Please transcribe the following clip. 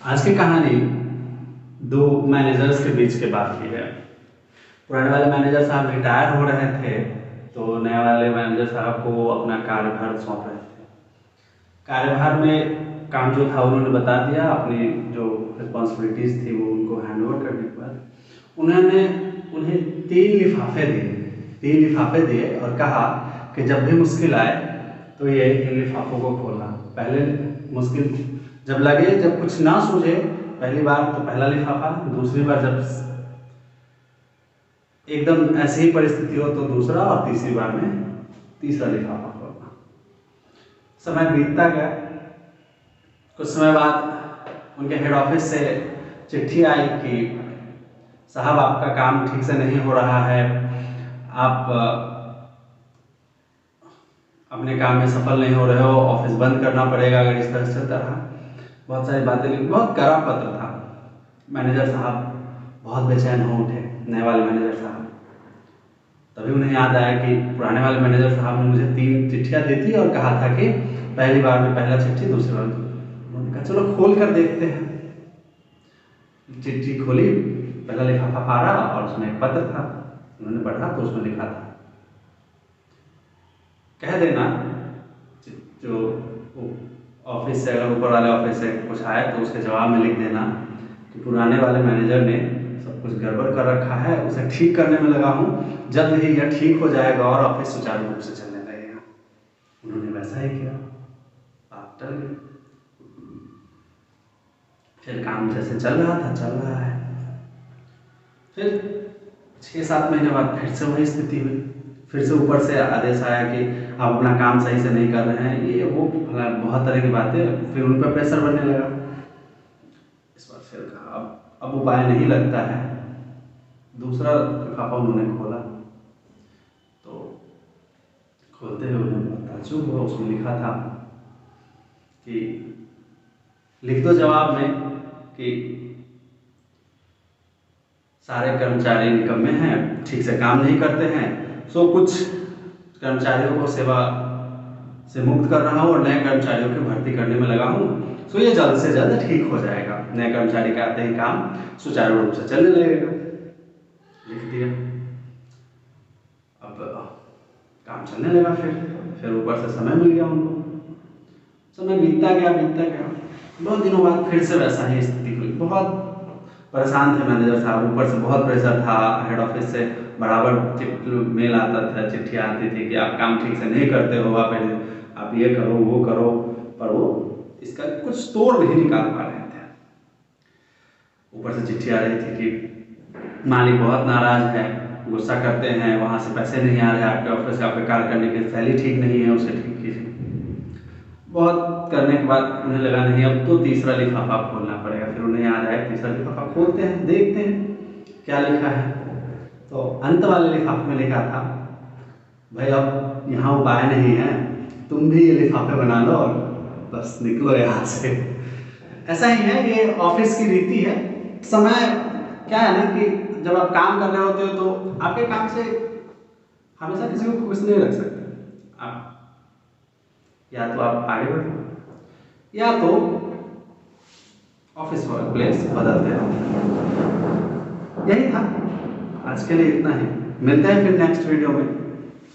आज की कहानी दो मैनेजर्स के बीच के बात की है। पुराने वाले मैनेजर साहब रिटायर हो रहे थे तो नए वाले मैनेजर साहब को अपना कार्यभार सौंप रहे थे। कार्यभार में काम जो था उन्होंने बता दिया, अपनी जो रिस्पॉन्सिबिलिटीज़ थी वो उनको हैंड ओवर करने के बाद उन्होंने उन्हें 3 लिफाफे दिए और कहा कि जब भी मुश्किल आए तो ये इन लिफाफों को खोलना। पहले मुश्किल जब लगे, जब कुछ ना सूझे, पहली बार तो पहला लिफाफा, दूसरी बार जब एकदम ऐसी ही परिस्थिति हो तो दूसरा, और तीसरी बार में तीसरा लिफाफा खोलना। समय बीतता गया। कुछ समय बाद उनके हेड ऑफिस से चिट्ठी आई कि साहब आपका काम ठीक से नहीं हो रहा है, आप अपने काम में सफल नहीं हो रहे हो, ऑफिस बंद करना पड़ेगा अगर इस तरह से चलता रहा। बहुत सारी बातें लिखी, बहुत कड़ा पत्र था। मैनेजर साहब बहुत बेचैन हो उठे, नए वाले मैनेजर साहब। तभी उन्हें याद आया कि पुराने वाले मैनेजर साहब ने मुझे 3 चिट्ठियाँ दी थी और कहा था कि पहली बार में पहला चिट्ठी, दूसरी बार। उन्होंने कहा चलो खोल कर देखते हैं। चिट्ठी खोली, पहला लिफाफा फाड़ा और उसमें एक पत्र था। उन्होंने पढ़ा तो उसमें लिखा था, कह देना जो ऑफिस से, अगर ऊपर वाले ऑफिस से कुछ आए तो उसके जवाब में लिख देना कि पुराने वाले मैनेजर ने सब कुछ गड़बड़ कर रखा है, उसे ठीक करने में लगा हूँ, जल्द ही यह ठीक हो जाएगा और ऑफिस सुचारू रूप से चलने लगेगा। उन्होंने वैसा ही किया, बात टल गई। फिर काम जैसे चल रहा था चल रहा है। फिर 6-7 महीने बाद फिर से वही स्थिति हुई। फिर से ऊपर से आदेश आया कि आप अपना काम सही से नहीं कर रहे हैं, ये वो बहुत तरह की बातें। फिर उन पर प्रेशर बनने लगा। इस बार फिर कहा अब उपाय नहीं लगता है। दूसरा लिफाफा उन्होंने खोला तो खोलते हुए उन्हें बहुत ताज्जुब हुआ। उसमें लिखा था कि लिख दो जवाब में कि सारे कर्मचारी निकम्मे हैं, ठीक से काम नहीं करते हैं, सो कुछ कर्मचारियों को सेवा से मुक्त कर रहा हूँ और नए कर्मचारियों की भर्ती करने में लगा हूँ, सो ये जल्द से जल्द ठीक हो जाएगा। नए कर्मचारी के आते ही काम सुचारू रूप से चलने लगेगा। लिख दिया। अब काम चलने लगा। फिर ऊपर से समय मिल गया उनको। समय बीतता गया। बहुत दिनों बाद फिर से वैसा ही स्थिति हुई। बहुत परेशान थे मैनेजर साहब। ऊपर से बहुत प्रेशर था, हेड ऑफिस से बराबर मेल आता था, चिट्ठियाँ आती थी कि आप काम ठीक से नहीं करते हो, आप ये करो वो करो, पर वो इसका कुछ तोड़ नहीं निकाल पा रहे थे। ऊपर से चिट्ठी आ रही थी कि मालिक बहुत नाराज है, गुस्सा करते हैं, वहाँ से पैसे नहीं आ रहे आपके ऑफिस का, आपके कार्य करने की शैली ठीक नहीं है, उसे ठीक कीजिए। बहुत करने के बाद उन्हें लगा नहीं, अब तो तीसरा लिफाफा खोलना पड़ेगा। फिर उन्हें याद आया, तीसरा लिफाफा खोलते हैं, देखते हैं क्या लिखा है। तो अंत वाले लिफाफे में लिखा था, भाई अब यहाँ उपाय नहीं है, तुम भी ये लिफाफे बना लो और बस निकलो यहाँ से। ऐसा ही है, ये ऑफिस की रीति है। समय क्या है ना कि जब आप काम कर रहे होते हो तो आपके काम से हमेशा किसी को खुश नहीं रख सकते। आप या तो आप आगे बढ़ो या तो ऑफिस वर्क प्लेस बदलते रहो। यही था आज के लिए, इतना ही। मिलते हैं फिर नेक्स्ट वीडियो में।